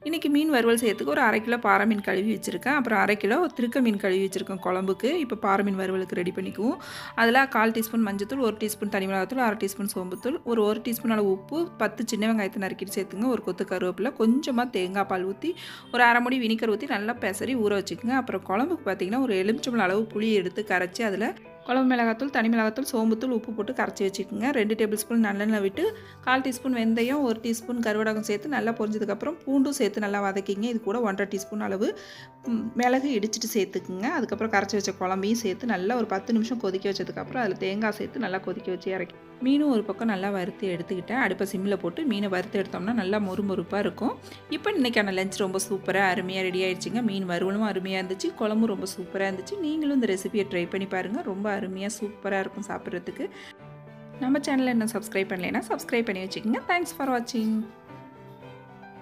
இன்றைக்கி மீன் வறுவல் செய்யறதுக்கு ஒரு 1/2 கிலோ பாறை மீன் கழுவி வச்சுருக்கேன். அப்புறம் 1/2 கிலோ திருக்க மீன் கழுவி வச்சுருக்கேன் குழம்புக்கு. இப்போ பாறை மீன் வறுவலுக்கு ரெடி பண்ணிக்குவோம். அதில் 1/4 டீஸ்பூன் மஞ்சத்தூள், 1 டீஸ்பூன் தனி மிளகாத்தூள், 1/2 டீஸ்பூன் சோம்புத்தூள், ஒரு 1 டீஸ்பூன் அளவு உப்பு, 10 சின்ன வெங்காயத்தை நறுக்கிட்டு சேர்த்துங்க, ஒரு கொத்து கருவேப்பிலை, கொஞ்சமாக தேங்காய் பால் ஊற்றி, ஒரு 1/2 மூடி வினிகர் ஊற்றி நல்லா பெசரி ஊற வச்சுக்கோங்க. அப்புறம் குழம்புக்கு பார்த்திங்கன்னா ஒரு எலுமிச்சம்பழம் அளவு புளி எடுத்து கரைச்சி அதில் குழம்பு மிளகாத்தூள், தனி மிளகாத்தூள், சோம்புத்தூள், உப்பு போட்டு கரைச்சி வச்சுக்கோங்க. 2 டேபிள் ஸ்பூன் நல்லெண்ணெய் விட்டு 1/4 டீஸ்பூன் வெந்தயம், 1 டீஸ்பூன் கருவடகம் சேர்த்து நல்லா பொரிஞ்சதுக்கப்புறம் பூண்டும் சேர்த்து நல்லா வதக்கிங்க. இது கூட 1/2 டீஸ்பூன் அளவு மிளகு இடிச்சிட்டு சேர்த்துக்குங்க. அதுக்கப்புறம் கரைச்சி வச்ச குழம்பையும் சேர்த்து நல்லா ஒரு 10 நிமிஷம் கொதிக்க வச்சதுக்கப்புறம் அதில் தேங்காய் சேர்த்து நல்லா கொதிக்க வச்சு இறக்கி மீனும் ஒரு பக்கம் நல்லா வறுத்து எடுத்துக்கிட்டேன். அடுப்பை சிம்மில் போட்டு மீனை வறுத்து எடுத்தோம்னா நல்லா மொறுமொறுப்பாக இருக்கும். இப்போ இன்றைக்கான லஞ்ச் ரொம்ப சூப்பராக அருமையாக ரெடி ஆகிடுச்சிங்க. மீன் வறுவலும் அருமையாக இருந்துச்சு, குழம்பும் ரொம்ப சூப்பராக இருந்துச்சு. நீங்களும் இந்த ரெசிபியை ட்ரை பண்ணி பாருங்கள். ரொம்ப அருமையாக சூப்பராக இருக்கும் சாப்பிட்றதுக்கு. நம்ம சேனலை இன்னும் சப்ஸ்கிரைப் பண்ணலைன்னா சப்ஸ்கிரைப் பண்ணி வச்சுக்கோங்க. தேங்க்ஸ் ஃபார் வாட்சிங்.